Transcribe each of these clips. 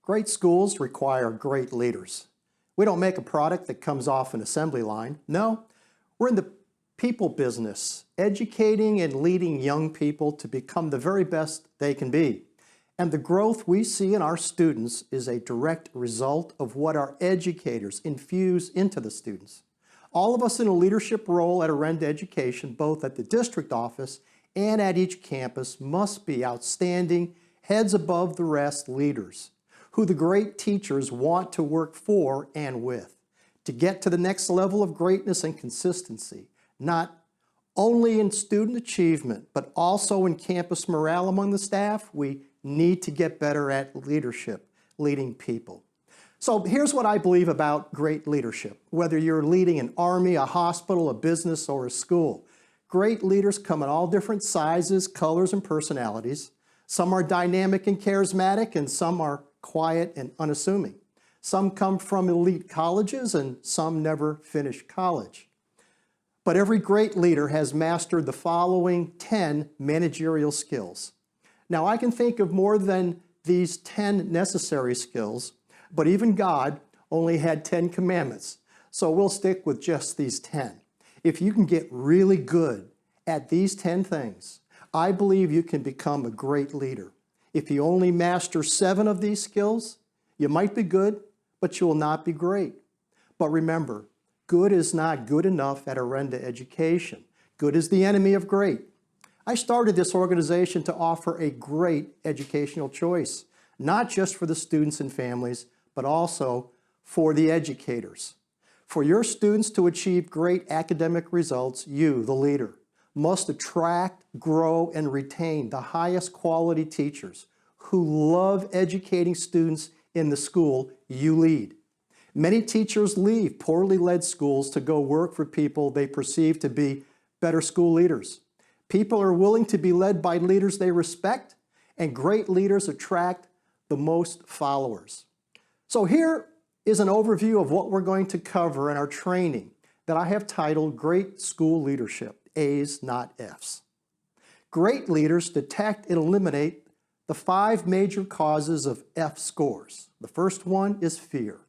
Great schools require great leaders. We don't make a product that comes off an assembly line. No, we're in the people business, educating and leading young people to become the very best they can be. And the growth we see in our students is a direct result of what our educators infuse into the students. All of us in a leadership role at Orenda Education, both at the district office and at each campus, must be outstanding, heads above the rest leaders, who the great teachers want to work for and with, to get to the next level of greatness and consistency, not only in student achievement, but also in campus morale among the staff. We need to get better at leadership, leading people. So here's what I believe about great leadership. Whether you're leading an army, a hospital, a business, or a school, great leaders come in all different sizes, colors, and personalities. Some are dynamic and charismatic, and some are quiet and unassuming. Some come from elite colleges, and some never finish college. But every great leader has mastered the following 10 managerial skills. Now, I can think of more than these 10 necessary skills, but even God only had 10 commandments, so we'll stick with just these 10. If you can get really good at these 10 things, I believe you can become a great leader. If you only master 7 of these skills, you might be good, but you will not be great. But remember, good is not good enough at Orenda Education. Good is the enemy of great. I started this organization to offer a great educational choice, not just for the students and families, but also for the educators. For your students to achieve great academic results, you, the leader, must attract, grow, and retain the highest quality teachers who love educating students in the school you lead. Many teachers leave poorly led schools to go work for people they perceive to be better school leaders. People are willing to be led by leaders they respect, and great leaders attract the most followers. So here is an overview of what we're going to cover in our training that I have titled Great School Leadership, A's, not F's. Great leaders detect and eliminate the 5 major causes of F scores. The first one is fear.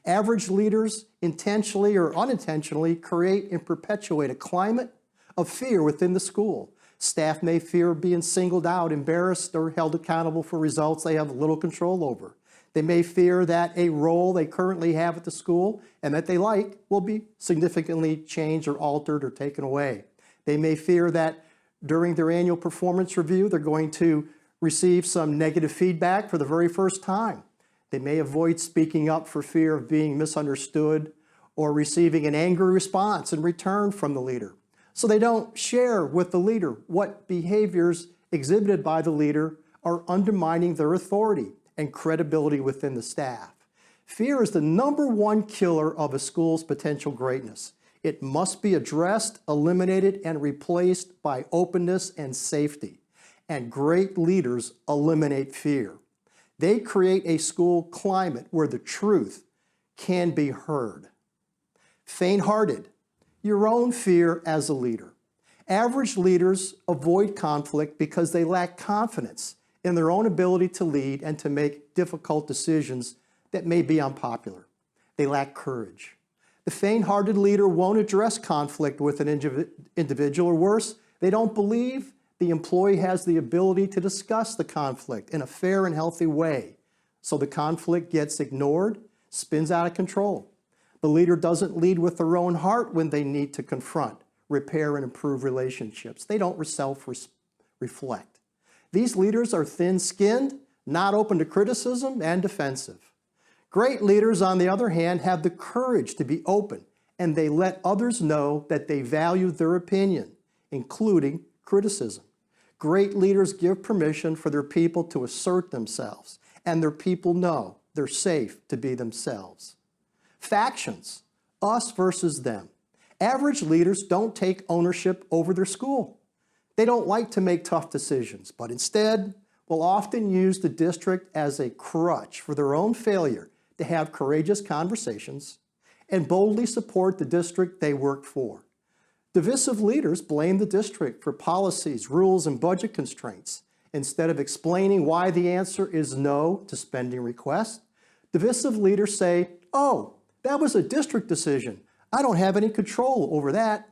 Average leaders intentionally or unintentionally create and perpetuate a climate of fear within the school. Staff may fear being singled out, embarrassed, or held accountable for results they have little control over. They may fear that a role they currently have at the school and that they like will be significantly changed or altered or taken away. They may fear that during their annual performance review, they're going to receive some negative feedback for the very first time. They may avoid speaking up for fear of being misunderstood or receiving an angry response in return from the leader. So they don't share with the leader what behaviors exhibited by the leader are undermining their authority and credibility within the staff. Fear is the #1 killer of a school's potential greatness. It must be addressed, eliminated, and replaced by openness and safety. And great leaders eliminate fear. They create a school climate where the truth can be heard. Faint-hearted, your own fear as a leader. Average leaders avoid conflict because they lack confidence in their own ability to lead and to make difficult decisions that may be unpopular. They lack courage. The faint-hearted leader won't address conflict with an individual, or worse, they don't believe the employee has the ability to discuss the conflict in a fair and healthy way. So the conflict gets ignored, spins out of control. The leader doesn't lead with their own heart when they need to confront, repair, and improve relationships. They don't self-reflect. These leaders are thin-skinned, not open to criticism, and defensive. Great leaders, on the other hand, have the courage to be open, and they let others know that they value their opinion, including criticism. Great leaders give permission for their people to assert themselves, and their people know they're safe to be themselves. Factions, us versus them. Average leaders don't take ownership over their school. They don't like to make tough decisions, but instead will often use the district as a crutch for their own failure to have courageous conversations and boldly support the district they work for. Divisive leaders blame the district for policies, rules, and budget constraints Instead of explaining why the answer is no to spending requests, divisive leaders say, "Oh, that was a district decision. I don't have any control over that."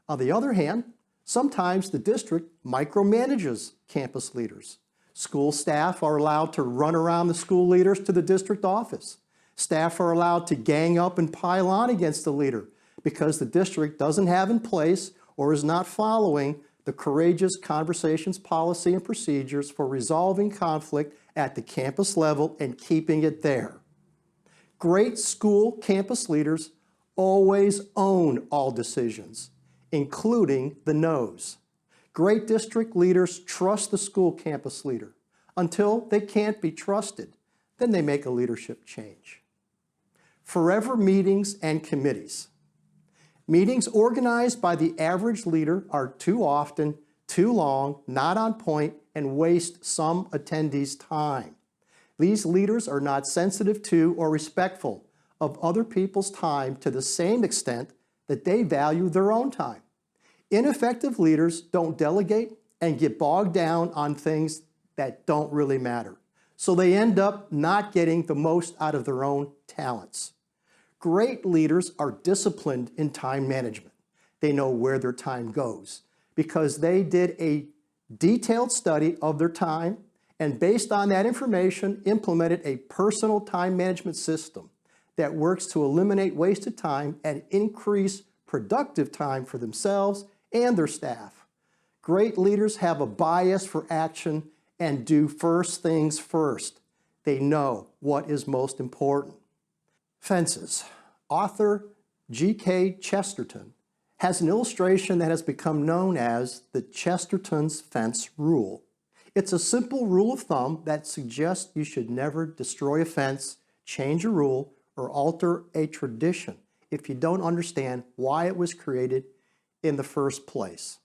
On the other hand, sometimes the district micromanages campus leaders. School staff are allowed to run around the school leaders to the district office. Staff are allowed to gang up and pile on against the leader because the district doesn't have in place or is not following the courageous conversations, policy, and procedures for resolving conflict at the campus level and keeping it there. Great school campus leaders always own all decisions, including the no's. Great district leaders trust the school campus leader until they can't be trusted. Then they make a leadership change. Forever meetings and committees. Meetings organized by the average leader are too often, too long, not on point, and waste some attendees' time. These leaders are not sensitive to or respectful of other people's time to the same extent that they value their own time. Ineffective leaders don't delegate and get bogged down on things that don't really matter. So they end up not getting the most out of their own talents. Great leaders are disciplined in time management. They know where their time goes because they did a detailed study of their time and based on that information implemented a personal time management system that works to eliminate wasted time and increase productive time for themselves and their staff. Great leaders have a bias for action and do first things first. They know what is most important. Fences. Author G.K. Chesterton has an illustration that has become known as the Chesterton's fence rule. It's a simple rule of thumb that suggests you should never destroy a fence, change a rule, or alter a tradition if you don't understand why it was created in the first place.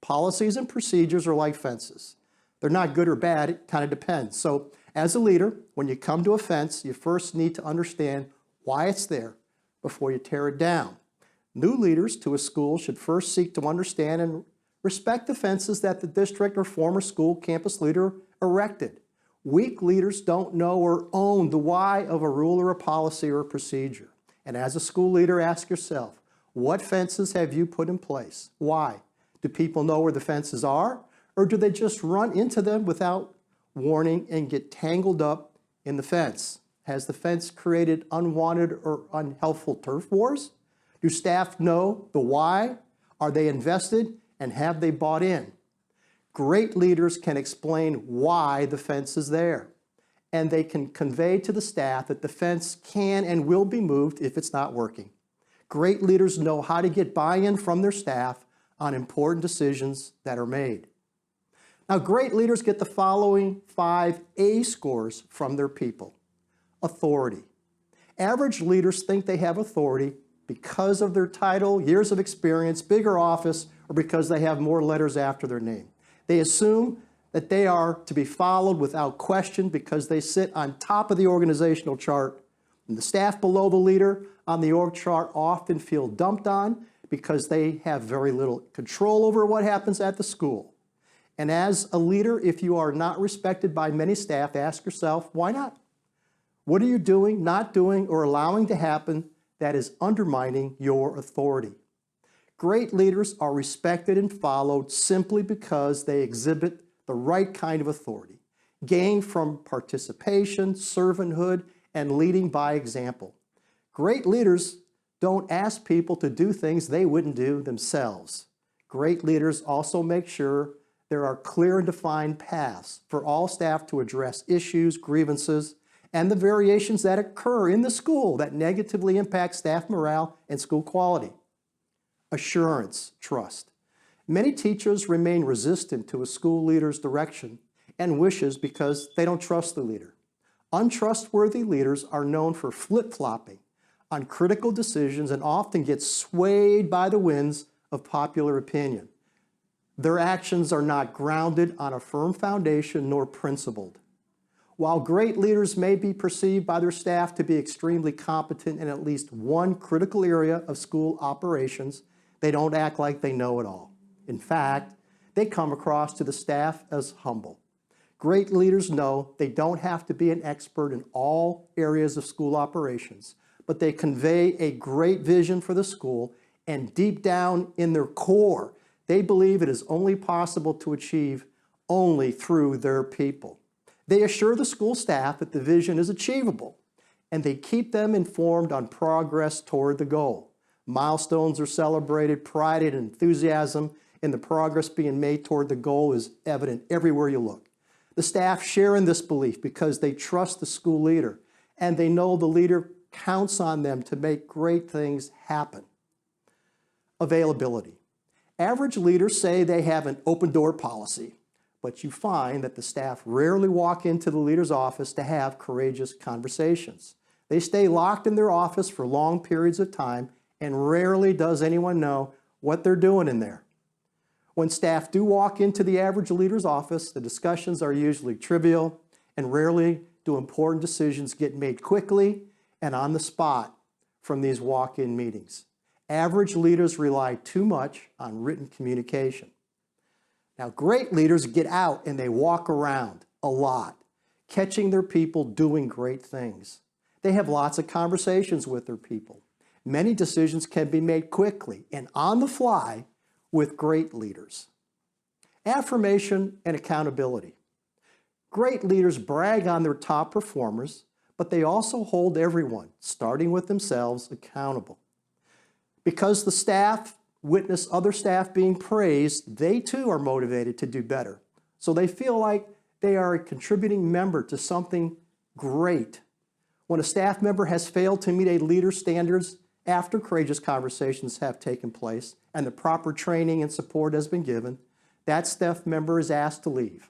Policies and procedures are like fences. They're not good or bad, it kind of depends. So as a leader, when you come to a fence, you first need to understand why it's there before you tear it down. New leaders to a school should first seek to understand and respect the fences that the district or former school campus leader erected. Weak leaders don't know or own the why of a rule or a policy or a procedure. And as a school leader, ask yourself, what fences have you put in place? Why? Do people know where the fences are? Or do they just run into them without warning and get tangled up in the fence? Has the fence created unwanted or unhelpful turf wars? Do staff know the why? Are they invested? And have they bought in? Great leaders can explain why the fence is there. And they can convey to the staff that the fence can and will be moved if it's not working. Great leaders know how to get buy-in from their staff on important decisions that are made. Now, great leaders get the following 5 A scores from their people. Authority. Average leaders think they have authority because of their title, years of experience, bigger office, or because they have more letters after their name. They assume that they are to be followed without question because they sit on top of the organizational chart. And the staff below the leader on the org chart often feel dumped on because they have very little control over what happens at the school. And as a leader, if you are not respected by many staff, ask yourself, why not? What are you doing, not doing, or allowing to happen that is undermining your authority? Great leaders are respected and followed simply because they exhibit the right kind of authority, gained from participation, servanthood, and leading by example. Great leaders don't ask people to do things they wouldn't do themselves. Great leaders also make sure there are clear and defined paths for all staff to address issues, grievances, and the variations that occur in the school that negatively impact staff morale and school quality. Assurance, trust. Many teachers remain resistant to a school leader's direction and wishes because they don't trust the leader. Untrustworthy leaders are known for flip-flopping on critical decisions and often get swayed by the winds of popular opinion. Their actions are not grounded on a firm foundation nor principled. While great leaders may be perceived by their staff to be extremely competent in at least one critical area of school operations, they don't act like they know it all. In fact, they come across to the staff as humble. Great leaders know they don't have to be an expert in all areas of school operations, but they convey a great vision for the school, and deep down in their core, they believe it is only possible to achieve only through their people. They assure the school staff that the vision is achievable, and they keep them informed on progress toward the goal. Milestones are celebrated, pride and enthusiasm in the progress being made toward the goal is evident everywhere you look. The staff share in this belief because they trust the school leader, and they know the leader counts on them to make great things happen. Availability. Average leaders say they have an open door policy, but you find that the staff rarely walk into the leader's office to have courageous conversations. They stay locked in their office for long periods of time, and rarely does anyone know what they're doing in there. When staff do walk into the average leader's office, the discussions are usually trivial, and rarely do important decisions get made quickly and on the spot from these walk-in meetings. Average leaders rely too much on written communication. Now, great leaders get out and they walk around a lot, catching their people doing great things. They have lots of conversations with their people. Many decisions can be made quickly and on the fly with great leaders. Affirmation and accountability. Great leaders brag on their top performers, but they also hold everyone, starting with themselves, accountable. Because the staff witness other staff being praised, they too are motivated to do better. So they feel like they are a contributing member to something great. When a staff member has failed to meet a leader's standards after courageous conversations have taken place and the proper training and support has been given, that staff member is asked to leave.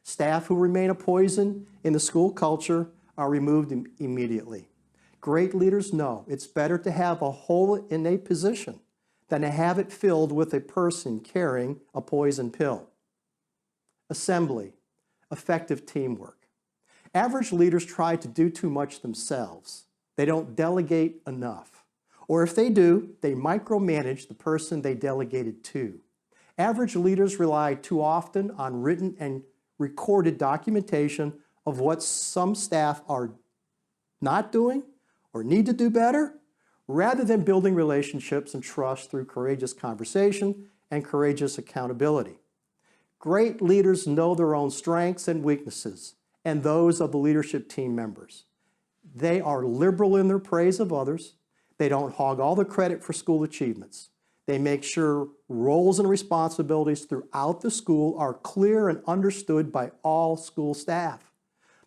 Staff who remain a poison in the school culture are removed immediately. Great leaders know it's better to have a hole in a position than to have it filled with a person carrying a poison pill. Assembly, effective teamwork. Average leaders try to do too much themselves. They don't delegate enough. Or if they do, they micromanage the person they delegated to. Average leaders rely too often on written and recorded documentation of what some staff are not doing or need to do better, rather than building relationships and trust through courageous conversation and courageous accountability. Great leaders know their own strengths and weaknesses and those of the leadership team members. They are liberal in their praise of others. They don't hog all the credit for school achievements. They make sure roles and responsibilities throughout the school are clear and understood by all school staff.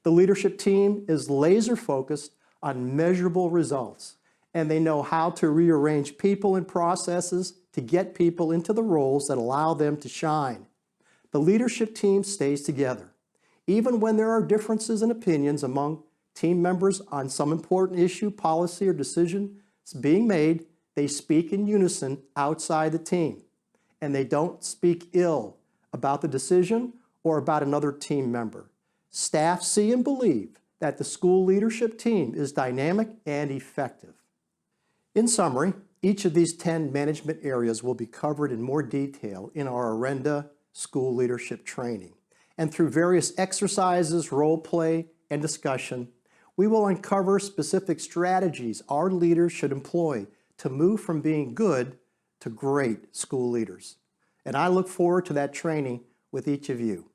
The leadership team is laser focused on measurable results, and they know how to rearrange people and processes to get people into the roles that allow them to shine. The leadership team stays together. Even when there are differences in opinions among team members on some important issue, policy, or decision being made, they speak in unison outside the team, and they don't speak ill about the decision or about another team member. Staff see and believe that the school leadership team is dynamic and effective. In summary, each of these 10 management areas will be covered in more detail in our Orenda school leadership training. And through various exercises, role play, and discussion, we will uncover specific strategies our leaders should employ to move from being good to great school leaders. And I look forward to that training with each of you.